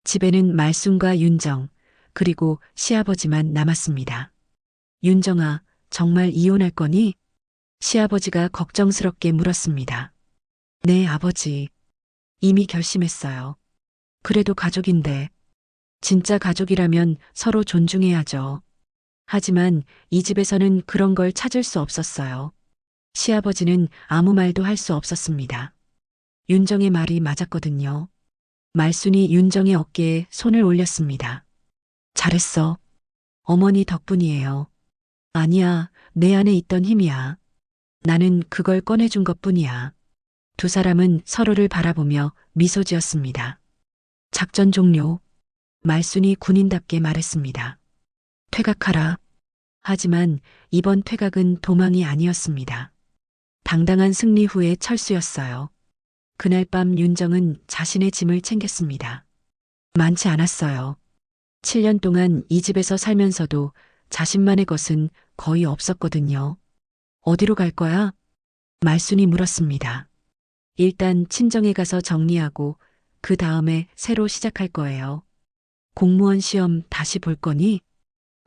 집에는 말순과 윤정, 그리고 시아버지만 남았습니다. 윤정아, 정말 이혼할 거니? 시아버지가 걱정스럽게 물었습니다. 네, 아버지. 이미 결심했어요. 그래도 가족인데. 진짜 가족이라면 서로 존중해야죠. 하지만 이 집에서는 그런 걸 찾을 수 없었어요. 시아버지는 아무 말도 할 수 없었습니다. 윤정의 말이 맞았거든요. 말순이 윤정의 어깨에 손을 올렸습니다. 잘했어. 어머니 덕분이에요. 아니야, 내 안에 있던 힘이야. 나는 그걸 꺼내준 것뿐이야. 두 사람은 서로를 바라보며 미소 지었습니다. 작전 종료. 말순이 군인답게 말했습니다. 퇴각하라. 하지만 이번 퇴각은 도망이 아니었습니다. 당당한 승리 후의 철수였어요. 그날 밤 윤정은 자신의 짐을 챙겼습니다. 많지 않았어요. 7년 동안 이 집에서 살면서도 자신만의 것은 거의 없었거든요. 어디로 갈 거야? 말순이 물었습니다. 일단 친정에 가서 정리하고 그 다음에 새로 시작할 거예요. 공무원 시험 다시 볼 거니?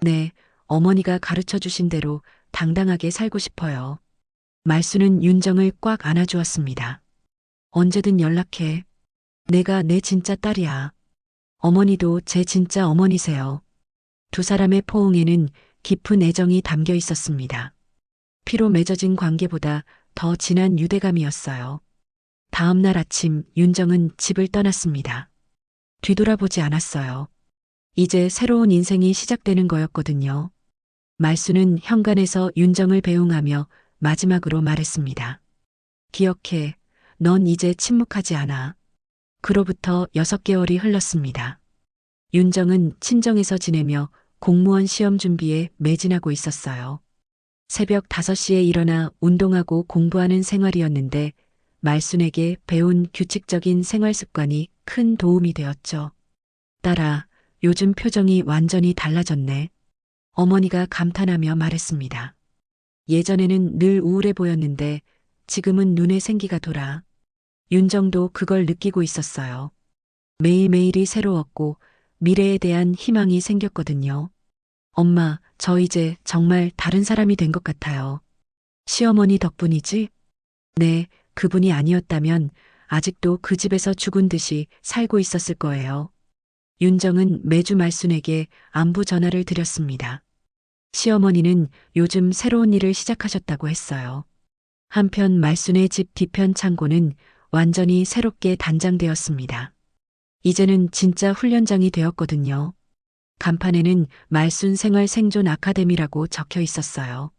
네, 어머니가 가르쳐 주신 대로 당당하게 살고 싶어요. 말순은 윤정을 꽉 안아주었습니다. 언제든 연락해. 내가 내 진짜 딸이야. 어머니도 제 진짜 어머니세요. 두 사람의 포옹에는 깊은 애정이 담겨 있었습니다. 피로 맺어진 관계보다 더 진한 유대감이었어요. 다음 날 아침 윤정은 집을 떠났습니다. 뒤돌아보지 않았어요. 이제 새로운 인생이 시작되는 거였거든요. 말순은 현관에서 윤정을 배웅하며 마지막으로 말했습니다. 기억해, 넌 이제 침묵하지 않아. 그로부터 6개월이 흘렀습니다. 윤정은 친정에서 지내며 공무원 시험 준비에 매진하고 있었어요. 새벽 5시에 일어나 운동하고 공부하는 생활이었는데 말순에게 배운 규칙적인 생활 습관이 큰 도움이 되었죠. 딸아, 요즘 표정이 완전히 달라졌네. 어머니가 감탄하며 말했습니다. 예전에는 늘 우울해 보였는데 지금은 눈에 생기가 돌아. 윤정도 그걸 느끼고 있었어요. 매일매일이 새로웠고 미래에 대한 희망이 생겼거든요. 엄마, 저 이제 정말 다른 사람이 된 것 같아요. 시어머니 덕분이지? 네, 그분이 아니었다면 아직도 그 집에서 죽은 듯이 살고 있었을 거예요. 윤정은 매주 말순에게 안부 전화를 드렸습니다. 시어머니는 요즘 새로운 일을 시작하셨다고 했어요. 한편 말순의 집 뒤편 창고는 완전히 새롭게 단장되었습니다. 이제는 진짜 훈련장이 되었거든요. 간판에는 말순 생활 생존 아카데미라고 적혀 있었어요.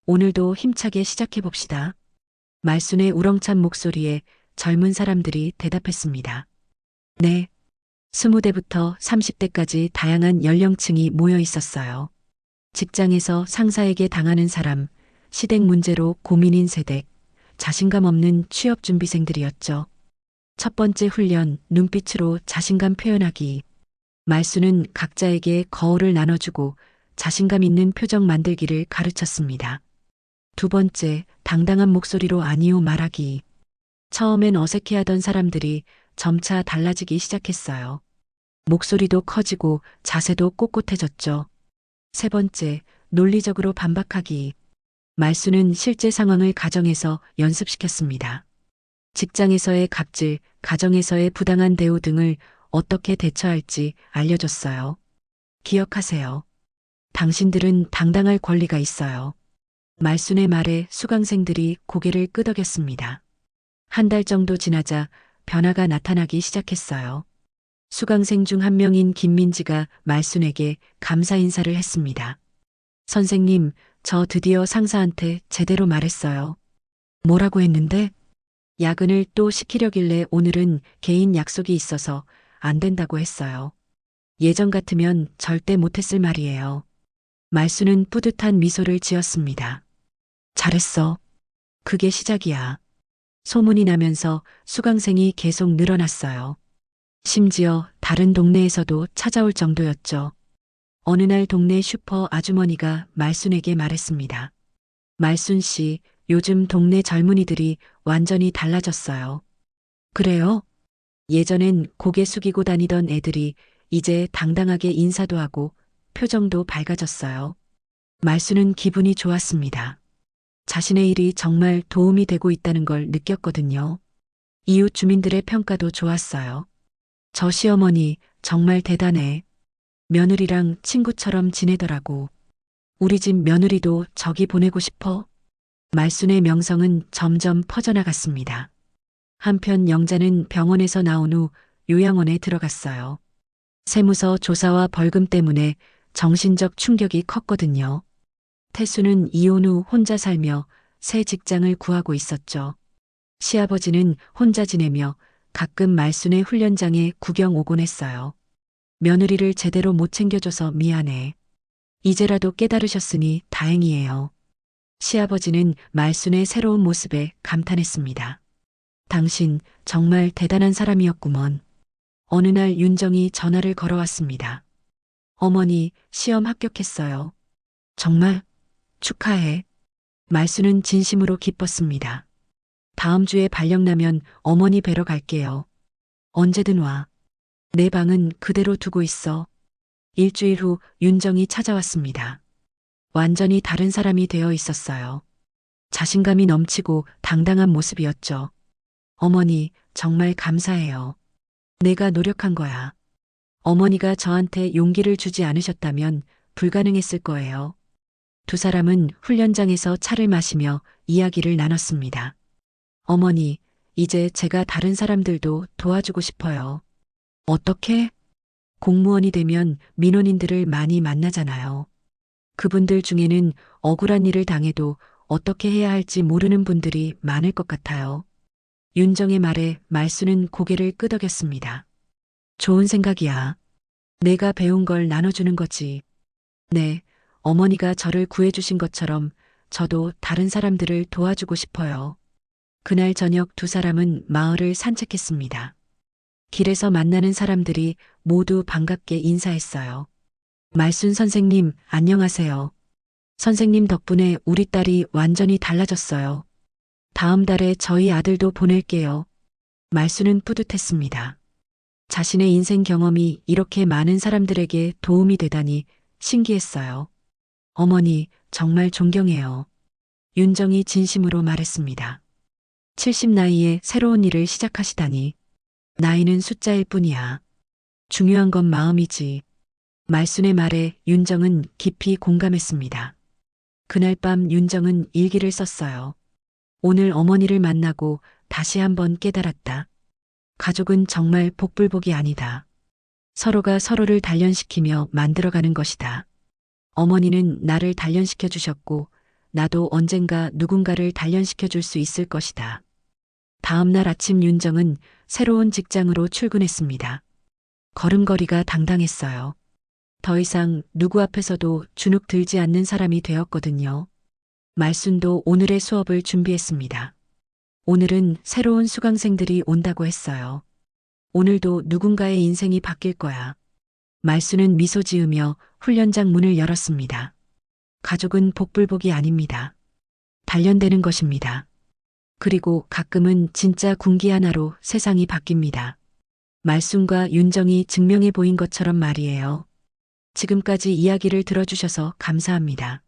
오늘도 힘차게 시작해봅시다. 말순의 우렁찬 목소리에 젊은 사람들이 대답했습니다. 네. 20대부터 30대까지 다양한 연령층이 모여 있었어요. 직장에서 상사에게 당하는 사람, 시댁 문제로 고민인 세대, 자신감 없는 취업 준비생들이었죠. 첫 번째 훈련, 눈빛으로 자신감 표현하기. 말순은 각자에게 거울을 나눠주고 자신감 있는 표정 만들기를 가르쳤습니다. 두 번째, 당당한 목소리로 아니요 말하기. 처음엔 어색해하던 사람들이 점차 달라지기 시작했어요. 목소리도 커지고 자세도 꼿꼿해졌죠. 세 번째, 논리적으로 반박하기. 말순은 실제 상황을 가정에서 연습시켰습니다. 직장에서의 갑질, 가정에서의 부당한 대우 등을 어떻게 대처할지 알려줬어요. 기억하세요. 당신들은 당당할 권리가 있어요. 말순의 말에 수강생들이 고개를 끄덕였습니다. 한 달 정도 지나자 변화가 나타나기 시작했어요. 수강생 중 한 명인 김민지가 말순에게 감사 인사를 했습니다. 선생님, 저 드디어 상사한테 제대로 말했어요. 뭐라고 했는데? 야근을 또 시키려길래 오늘은 개인 약속이 있어서 안 된다고 했어요. 예전 같으면 절대 못했을 말이에요. 말순은 뿌듯한 미소를 지었습니다. 잘했어. 그게 시작이야. 소문이 나면서 수강생이 계속 늘어났어요. 심지어 다른 동네에서도 찾아올 정도였죠. 어느 날 동네 슈퍼 아주머니가 말순에게 말했습니다. 말순 씨, 요즘 동네 젊은이들이 완전히 달라졌어요. 그래요? 예전엔 고개 숙이고 다니던 애들이 이제 당당하게 인사도 하고 표정도 밝아졌어요. 말순은 기분이 좋았습니다. 자신의 일이 정말 도움이 되고 있다는 걸 느꼈거든요. 이웃 주민들의 평가도 좋았어요. 저 시어머니 정말 대단해. 며느리랑 친구처럼 지내더라고. 우리 집 며느리도 저기 보내고 싶어. 말순의 명성은 점점 퍼져나갔습니다. 한편 영자는 병원에서 나온 후 요양원에 들어갔어요. 세무서 조사와 벌금 때문에 정신적 충격이 컸거든요. 태수는 이혼 후 혼자 살며 새 직장을 구하고 있었죠. 시아버지는 혼자 지내며 가끔 말순의 훈련장에 구경 오곤 했어요. 며느리를 제대로 못 챙겨줘서 미안해. 이제라도 깨달으셨으니 다행이에요. 시아버지는 말순의 새로운 모습에 감탄했습니다. 당신 정말 대단한 사람이었구먼. 어느 날 윤정이 전화를 걸어왔습니다. 어머니, 시험 합격했어요. 정말? 축하해. 말순은 진심으로 기뻤습니다. 다음 주에 발령 나면 어머니 뵈러 갈게요. 언제든 와. 내 방은 그대로 두고 있어. 일주일 후 윤정이 찾아왔습니다. 완전히 다른 사람이 되어 있었어요. 자신감이 넘치고 당당한 모습이었죠. 어머니, 정말 감사해요. 내가 노력한 거야. 어머니가 저한테 용기를 주지 않으셨다면 불가능했을 거예요. 두 사람은 훈련장에서 차를 마시며 이야기를 나눴습니다. 어머니, 이제 제가 다른 사람들도 도와주고 싶어요. 어떻게? 공무원이 되면 민원인들을 많이 만나잖아요. 그분들 중에는 억울한 일을 당해도 어떻게 해야 할지 모르는 분들이 많을 것 같아요. 윤정의 말에 말순은 고개를 끄덕였습니다. 좋은 생각이야. 내가 배운 걸 나눠주는 거지. 네, 어머니가 저를 구해주신 것처럼 저도 다른 사람들을 도와주고 싶어요. 그날 저녁 두 사람은 마을을 산책했습니다. 길에서 만나는 사람들이 모두 반갑게 인사했어요. 말순 선생님, 안녕하세요. 선생님 덕분에 우리 딸이 완전히 달라졌어요. 다음 달에 저희 아들도 보낼게요. 말순은 뿌듯했습니다. 자신의 인생 경험이 이렇게 많은 사람들에게 도움이 되다니 신기했어요. 어머니, 정말 존경해요. 윤정이 진심으로 말했습니다. 70 나이에 새로운 일을 시작하시다니. 나이는 숫자일 뿐이야. 중요한 건 마음이지. 말순의 말에 윤정은 깊이 공감했습니다. 그날 밤 윤정은 일기를 썼어요. 오늘 어머니를 만나고 다시 한번 깨달았다. 가족은 정말 복불복이 아니다. 서로가 서로를 단련시키며 만들어가는 것이다. 어머니는 나를 단련시켜 주셨고 나도 언젠가 누군가를 단련시켜 줄 수 있을 것이다. 다음 날 아침 윤정은 새로운 직장으로 출근했습니다. 걸음걸이가 당당했어요. 더 이상 누구 앞에서도 주눅 들지 않는 사람이 되었거든요. 말순도 오늘의 수업을 준비했습니다. 오늘은 새로운 수강생들이 온다고 했어요. 오늘도 누군가의 인생이 바뀔 거야. 말순은 미소 지으며 훈련장 문을 열었습니다. 가족은 복불복이 아닙니다. 단련되는 것입니다. 그리고 가끔은 진짜 군기 하나로 세상이 바뀝니다. 말순과 윤정이 증명해 보인 것처럼 말이에요. 지금까지 이야기를 들어주셔서 감사합니다.